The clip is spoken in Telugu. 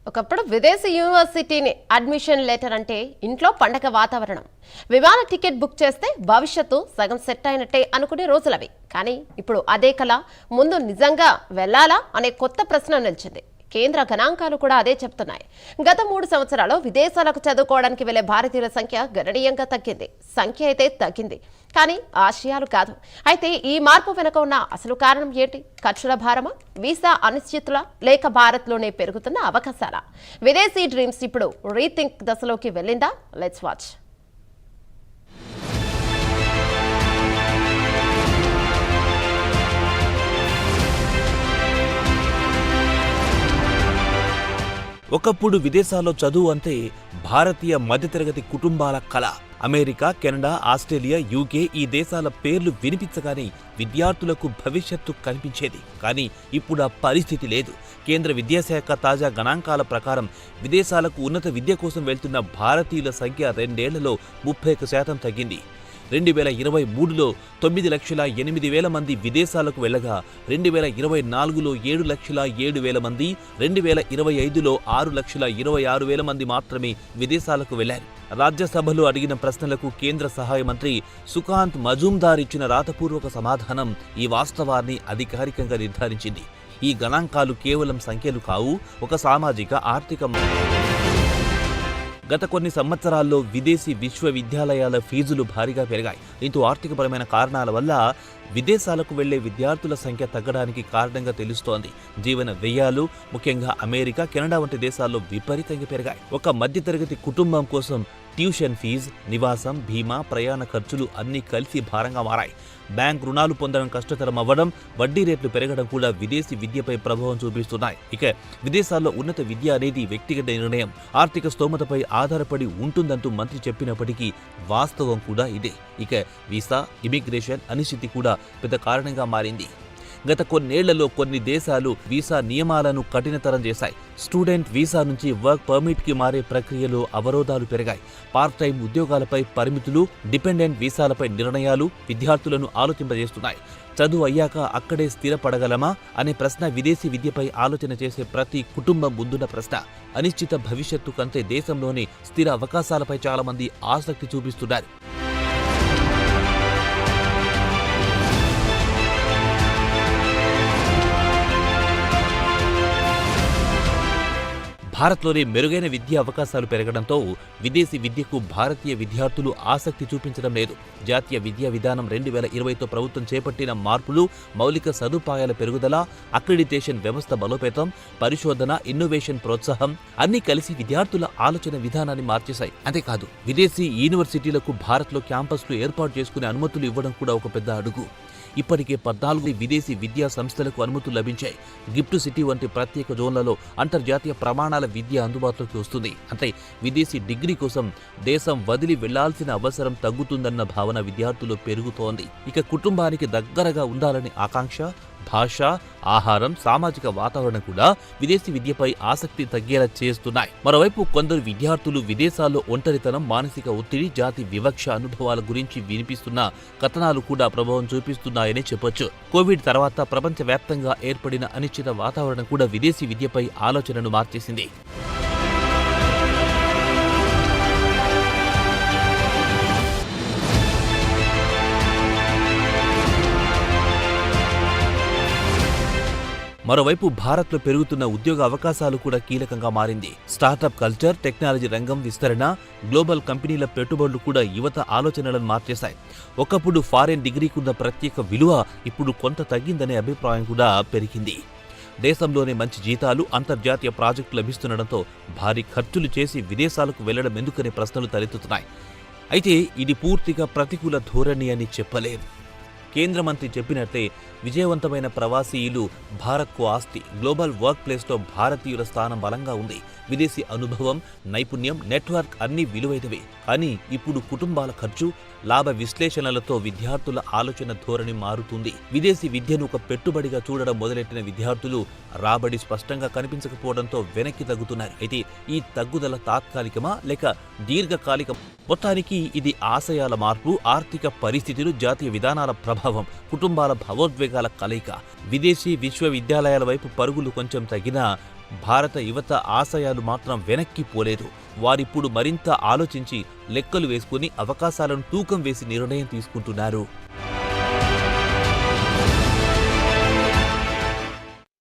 ఒకప్పుడు విదేశీ యూనివర్సిటీని అడ్మిషన్ లెటర్ అంటే ఇంట్లో పండగ వాతావరణం. విమాన టికెట్ బుక్ చేస్తే భవిష్యత్తు సగం సెట్ అయినట్టే అనుకునే రోజులవి. కానీ ఇప్పుడు అదే కళ ముందు నిజంగా వెళ్ళాలా అనే కొత్త ప్రశ్న నిలిచింది. కేంద్ర గణాంకాలు కూడా అదే చెప్తున్నాయి. గత 3 సంవత్సరాల్లో విదేశాలకు చదువుకోవడానికి వెళ్లే భారతీయుల సంఖ్య గణనీయంగా తగ్గింది. సంఖ్య అయితే తగ్గింది, కానీ ఆశయాలు కాదు. అయితే ఈ మార్పు వెనుక ఉన్న అసలు కారణం ఏంటి? ఖర్చుల భారమా, వీసా అనిశ్చితుల, లేక భారత్లోనే పెరుగుతున్న అవకాశాలా? విదేశీ డ్రీమ్స్ ఇప్పుడు రీథింక్ దశలోకి వెళ్ళిందా? Let's watch. ఒకప్పుడు విదేశాల్లో చదువు అంటే భారతీయ మధ్యతరగతి కుటుంబాల కళ. అమెరికా, కెనడా, ఆస్ట్రేలియా, యూకే ఈ దేశాల పేర్లు వినిపించగానే విద్యార్థులకు భవిష్యత్తు కనిపించేది. కానీ ఇప్పుడు ఆ పరిస్థితి లేదు. కేంద్ర విద్యాశాఖ తాజా గణాంకాల ప్రకారం విదేశాలకు ఉన్నత విద్య కోసం వెళ్తున్న భారతీయుల సంఖ్య 2 ఏళ్లలో 31% తగ్గింది. 2023లో 9,08,000 మంది విదేశాలకు వెళ్లగా 2024లో 7,07,000 మంది, 2025లో 6,26,000 మంది మాత్రమే విదేశాలకు వెళ్లారు. రాజ్యసభలో అడిగిన ప్రశ్నలకు కేంద్ర సహాయ మంత్రి సుకాంత్ మజుందార్ ఇచ్చిన రాతపూర్వక సమాధానం ఈ వాస్తవాన్ని అధికారికంగా నిర్ధారించింది. ఈ గణాంకాలు కేవలం సంఖ్యలు కావు, ఒక సామాజిక ఆర్థిక. గత కొన్ని సంవత్సరాల్లో విదేశీ విశ్వవిద్యాలయాల ఫీజులు భారీగా పెరిగాయి. దీంతో ఆర్థికపరమైన కారణాల వల్ల విదేశాలకు వెళ్లే విద్యార్థుల సంఖ్య తగ్గడానికి కారణంగా తెలుస్తోంది. జీవన వ్యయాలు ముఖ్యంగా అమెరికా, కెనడా వంటి దేశాల్లో విపరీతంగా పెరిగాయి. ఒక మధ్యతరగతి కుటుంబం కోసం ట్యూషన్ ఫీజు, నివాసం, బీమా, ప్రయాణ ఖర్చులు అన్నీ కలిసి భారంగా మారాయి. బ్యాంక్ రుణాలు పొందడం కష్టతరం అవ్వడం, వడ్డీ రేట్లు పెరగడం కూడా విదేశీ విద్యపై ప్రభావం చూపిస్తున్నాయి. ఇక విదేశాల్లో ఉన్నత విద్య అనేది వ్యక్తిగత నిర్ణయం, ఆర్థిక స్తోమతపై ఆధారపడి ఉంటుందంటూ మంత్రి చెప్పినప్పటికీ వాస్తవం కూడా ఇదే. ఇక వీసా, ఇమిగ్రేషన్ అనిశ్చితి కూడా పెద్ద కారణంగా మారింది. గత కొన్నేళ్లలో కొన్ని దేశాలు వీసా నియమాలను కఠినతరం చేశాయి. స్టూడెంట్ వీసా నుంచి వర్క్ పర్మిట్కి మారే ప్రక్రియలో అవరోధాలు పెరిగాయి. పార్ట్ టైం ఉద్యోగాలపై పరిమితులు, డిపెండెంట్ వీసాలపై నిర్ణయాలు విద్యార్థులను ఆలోచింపజేస్తున్నాయి. చదువు అయ్యాక అక్కడే స్థిరపడగలమా అనే ప్రశ్న విదేశీ విద్యపై ఆలోచన చేసే ప్రతి కుటుంబం ముందున్న ప్రశ్న. అనిశ్చిత భవిష్యత్తు కంటే దేశంలోని స్థిర అవకాశాలపై చాలా మంది ఆసక్తి చూపిస్తున్నారు. భారత్లోనే మెరుగైన విద్యా అవకాశాలు పెరగడంతో విదేశీ విద్యకు భారతీయ విద్యార్థులు ఆసక్తి చూపించడం లేదు. జాతీయ విద్యా విధానం 2020తో ప్రభుత్వం చేపట్టిన మార్పులు, మౌలిక సదుపాయాల పెరుగుదల, అక్రిడిటేషన్ వ్యవస్థ బలోపేతం, పరిశోధన, ఇన్నోవేషన్ ప్రోత్సాహం అన్నీ కలిసి విద్యార్థుల ఆలోచన విధానాన్ని మార్చేశాయి. అంతేకాదు విదేశీ యూనివర్సిటీలకు భారత్లో క్యాంపస్లు ఏర్పాటు చేసుకునే అనుమతులు ఇవ్వడం కూడా ఒక పెద్ద అడుగు. ఇప్పటికే 14 విదేశీ విద్యా సంస్థలకు అనుమతులు లభించాయి. గిఫ్ట్ సిటీ వంటి ప్రత్యేక జోన్లలో అంతర్జాతీయ ప్రమాణాల విద్య అందుబాటులోకి వస్తుంది. అంటే విదేశీ డిగ్రీ కోసం దేశం వదిలి వెళ్లాల్సిన అవసరం తగ్గుతుందన్న భావన విద్యార్థులు పెరుగుతోంది. ఇక కుటుంబానికి దగ్గరగా ఉండాలనే ఆకాంక్ష, భాష, ఆహారం, సామాజిక వాతావరణం కూడా విదేశీ విద్యపై ఆసక్తి తగ్గేలా చేస్తున్నాయి. మరోవైపు కొందరు విద్యార్థులు విదేశాల్లో ఒంటరితనం, మానసిక ఒత్తిడి, జాతి వివక్ష అనుభవాల గురించి వినిపిస్తున్న కథనాలు కూడా ప్రభావం చూపిస్తున్నాయని చెప్పొచ్చు. కోవిడ్ తర్వాత ప్రపంచవ్యాప్తంగా ఏర్పడిన అనిశ్చిత వాతావరణం కూడా విదేశీ విద్యపై ఆలోచనను మార్చేసింది. మరోవైపు భారత్లో పెరుగుతున్న ఉద్యోగ అవకాశాలు కూడా కీలకంగా మారింది. స్టార్టప్ కల్చర్, టెక్నాలజీ రంగం విస్తరణ, గ్లోబల్ కంపెనీల పెట్టుబడులు కూడా యువత ఆలోచనలను మార్చేశాయి. ఒకప్పుడు ఫారెన్ డిగ్రీకున్న ప్రత్యేక విలువ ఇప్పుడు కొంత తగ్గిందనే అభిప్రాయం కూడా పెరిగింది. దేశంలోనే మంచి జీతాలు, అంతర్జాతీయ ప్రాజెక్టులు లభిస్తుండటంతో భారీ ఖర్చులు చేసి విదేశాలకు వెళ్లడం ఎందుకనే ప్రశ్నలు తలెత్తుతున్నాయి. అయితే ఇది పూర్తిగా ప్రతికూల ధోరణి అని చెప్పలేరు. కేంద్ర మంత్రి చెప్పినట్లే విజయవంతమైన ప్రవాసీయులు భారత్కు ఆస్తి. గ్లోబల్ వర్క్ ప్లేస్లో భారతీయుల స్థానం బలంగా ఉంది. విదేశీ అనుభవం, నైపుణ్యం, నెట్వర్క్ అన్నీ విలువైనవే. కానీ ఇప్పుడు కుటుంబాల ఖర్చు, లాభ విశ్లేషణలతో విద్యార్థుల ఆలోచన ధోరణి మారుతుంది. విదేశీ విద్యను ఒక పెట్టుబడిగా చూడడం మొదలెట్టిన విద్యార్థులు రాబడి స్పష్టంగా కనిపించకపోవడంతో వెనక్కి తగ్గుతున్నారు. అయితే ఈ తగ్గుదల తాత్కాలికమా లేక దీర్ఘకాలిక? మొత్తానికి ఇది ఆశయాల మార్పు, ఆర్థిక పరిస్థితులు, జాతీయ విధానాల ప్రభావం, కుటుంబాల భావోద్వేగాల కలయిక. విదేశీ విశ్వవిద్యాలయాల వైపు పరుగులు కొంచెం తగ్గినా భారత యువత ఆశయాలు మాత్రం వెనక్కి పోలేదు. వారిప్పుడు మరింత ఆలోచించి లెక్కలు వేసుకుని అవకాశాలను తూకం వేసి నిర్ణయం తీసుకుంటున్నారు.